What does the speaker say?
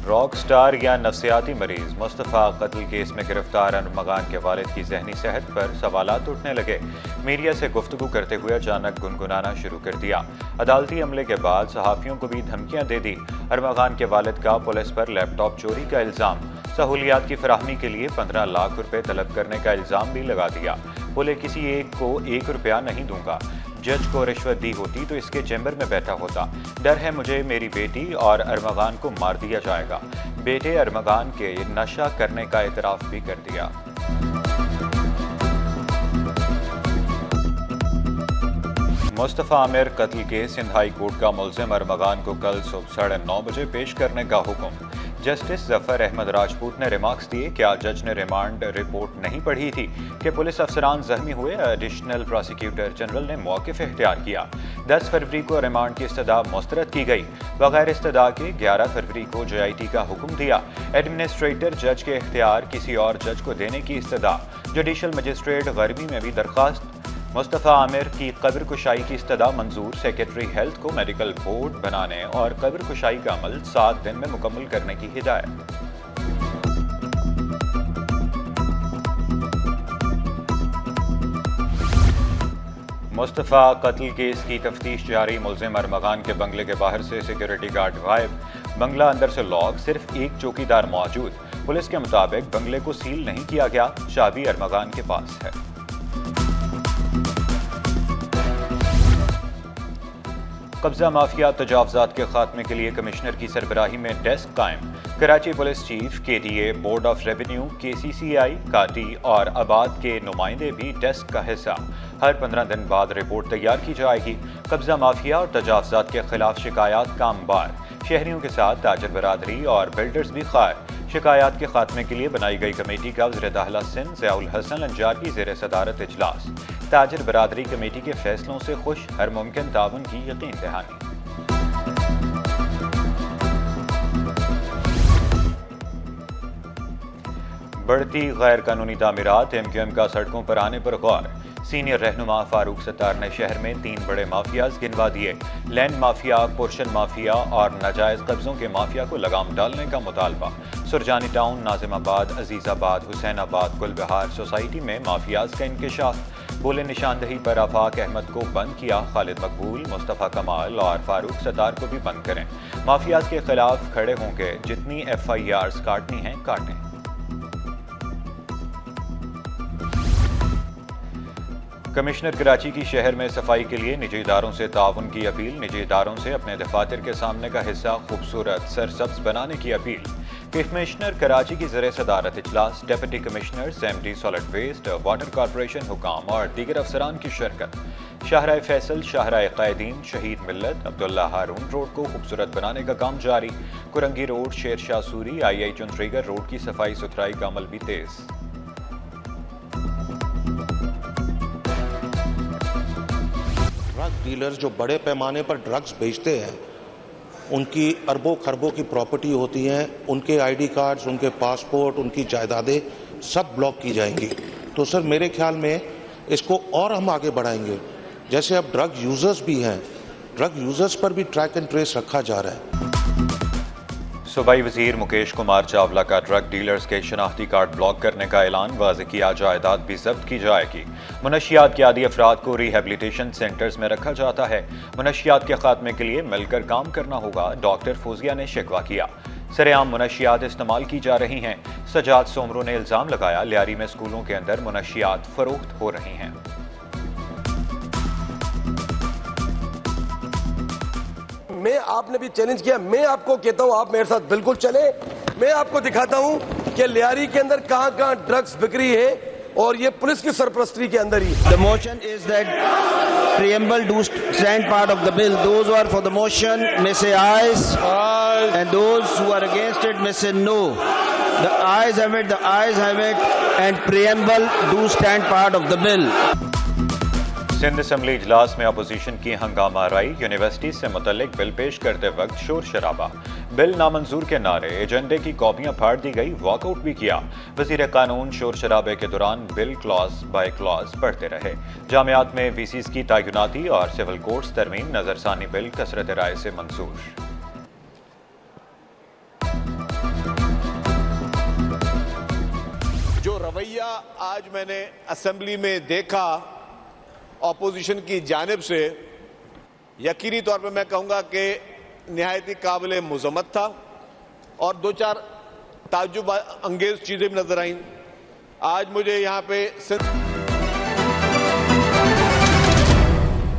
Rock star या नफसियाती मरीज मुस्तफ़ा कत्ल केस में गिरफ्तार अरमगान के वालिद की जहनी सेहत पर सवालात उठने लगे। मीडिया से गुफ्तगू करते हुए अचानक गुनगुनाना शुरू कर दिया। अदालती अमले के बाद सहाफ़ियों को भी धमकियां दे दी। अरमगान के वालिद का पुलिस पर लैपटॉप चोरी का इल्ज़ाम, सहूलियात की फराहमी के लिए 15 लाख रुपए तलब करने का इल्ज़ाम भी लगा दिया। बोले किसी एक को 1 रुपया नहीं दूंगा, जज को रिश्वत दी होती तो इसके चैम्बर में बैठा होता। डर है मुझे मेरी बेटी और अरमगान को मार दिया जाएगा। बेटे अरमगान के नशा करने का एतराफ़ भी कर दिया। मुस्तफ़ा आमिर कत्ल के सिंध हाई कोर्ट का मुल्ज़िम अरमगान को कल सुबह 9:30 बजे पेश करने का हुक्म। जस्टिस जफर अहमद राजपूत ने रिमार्क्स दिए। क्या जज ने रिमांड रिपोर्ट नहीं पढ़ी थी कि पुलिस अफसरान जख्मी हुए? एडिशनल प्रोसिक्यूटर जनरल ने मौक़िफ़ इख्तियार किया। 10 फरवरी को रिमांड की इस्तदा मुस्तरद की गई। बगैर इस्तदा के 11 फरवरी को JIT का हुक्म दिया। एडमिनिस्ट्रेटर जज के इख्तियार किसी और जज को देने की इस्तदा। जुडिशल मजिस्ट्रेट गर्मी में भी दरख्वास्त। मुस्तफ़ा आमिर की कब्र कुशाई की इस्तदा मंजूर। सेक्रेटरी हेल्थ को मेडिकल बोर्ड बनाने और कब्र कुशाई का अमल 7 दिन में मुकम्मल करने की हिदायत। मुस्तफ़ा कत्ल केस की तफ्तीश जारी। मुल्ज़िम अरमगान के बंगले के बाहर से सिक्योरिटी गार्ड गायब, बंगला अंदर से लॉक, सिर्फ एक चौकीदार मौजूद। पुलिस के मुताबिक बंगले को सील नहीं किया गया, चाबी अरमगान के पास है। कब्जा माफिया तजावजात के खात्मे के लिए कमिश्नर की सरबराही में डेस्क कायम। Karachi police chief, KDA, board of revenue, KCCI, काटी और आबाद के नुमाइंदे भी डेस्क का हिस्सा। हर 15 दिन बाद रिपोर्ट तैयार की जाएगी। कब्जा माफिया और तजावजात के खिलाफ शिकायत का अंबार। शहरियों के साथ ताजर बरादरी और बिल्डर्स भी खार। शिकायत के खात्मे के लिए बनाई गई कमेटी का वज़ीर दाखिला सिंध ज़ियाउल हसन अंजार की ज़ेर सदारत इजलास। ताजर बरादरी कमेटी के फैसलों से खुश, हर मुमकिन ताउन की यकीन दहानी। बढ़ती गैर कानूनी तामीरात, MQM का सड़कों पर आने पर गौर। सीनियर रहनुमा फारूक सत्तार ने शहर में 3 बड़े माफियाज गिनवा दिए। लैंड माफिया, पोर्शन माफिया और नाजायज कब्जों के माफिया को लगाम डालने का मुतालबा। सुरजानी टाउन, नाजिमाबाद, अजीजाबाद, हुसैनाबाद, गुलबहार सोसाइटी में माफियाज का इंकशाफ। बोले निशानदही पर आफाक अहमद को बंद किया, खालिद मकबूल, मुस्तफ़ा कमाल और फारूक सत्तार को भी बंद करें। माफियाज के खिलाफ खड़े होंगे, जितनी FIRs काटनी हैं काटें। कमिश्नर कराची की शहर में सफाई के लिए निजी इदारों से ताउन की अपील। निजी इदारों से अपने दफातर के सामने का हिस्सा खूबसूरत सरसब्ज बनाने की अपील। कमिश्नर कराची की ज़ेर सदारत इजलास, deputy commissioners, MD solid waste, water corporation हुकाम और दीगर अफसरान की शिरकत। शाहराह फैसल, शाहराह कायदीन, शहीद मिल्लत, अब्दुल्ला हारून रोड को खूबसूरत बनाने का काम जारी। Korangi road, Sher Shah Suri, II चुनरीगर road की सफाई सुथराई का अमल भी तेज। ड्रग डीलर्स जो बड़े पैमाने पर ड्रग्स बेचते हैं, उनकी अरबों खरबों की प्रॉपर्टी होती हैं, उनके ID कार्ड्स, उनके पासपोर्ट, उनकी जायदादें सब ब्लॉक की जाएंगी। तो सर मेरे ख्याल में इसको और हम आगे बढ़ाएंगे। जैसे अब ड्रग यूजर्स भी हैं, ड्रग यूजर्स पर भी ट्रैक एंड ट्रेस रखा जा रहा है। सूबाई वजीर मुकेश कुमार चावला का ड्रग डीलर्स के शनाख्ती कार्ड ब्लॉक करने का ऐलान। वाज़ेह किया जायदाद भी जब्त की जाएगी। मुनशियात के आदी अफराद को रिहेबिलिटेशन सेंटर्स में रखा जाता है। मुनशियात के खात्मे के लिए मिलकर काम करना होगा, डॉक्टर फौजिया ने शिकवा किया। सरेआम मुनशियात इस्तेमाल की जा रही हैं। सजाद सोमरो ने इल्ज़ाम लगाया, लियारी में स्कूलों के अंदर मुनशियात फरोख्त हो रही हैं। मैं आपने भी चैलेंज किया, मैं आपको कहता हूं आप मेरे साथ बिल्कुल चले। मैं आपको दिखाता हूं कि लियारी के अंदर कहां कहां ड्रग्स बिक्री है और ये पुलिस की सरपरस्ती के अंदर ही। The motion is that preamble do stand part of the bill. Those who are for the motion may say ayes. Ayes. And those who are against it may say no. The ayes have it, the ayes have it, and preamble do stand part of the bill. Sindh assembly इजलास में opposition की हंगामा राई। University से मुतल्लिक bill पेश करते वक्त शोर शराबा। बिल नामंजूर के नारे, एजेंडे की कॉपियां फाड़ दी गई, वॉकआउट भी किया। वजीर कानून शोर शराबे के दौरान बिल क्लॉज बाय क्लॉज पढ़ते रहे। जामियात में VCs की तैनाती और सिविल कोर्ट्स तरमीम, नजरसानी बिल कसरत राय से मंजूर। रवैया आज मैंने असेंबली में देखा ऑपोजिशन की जानिब से, यकीनी तौर पे मैं कहूंगा कि निहायती काबिल मुज़म्मत था और दो चार ताज्जुब अंगेज चीजें भी नजर आईं। आज मुझे यहाँ पे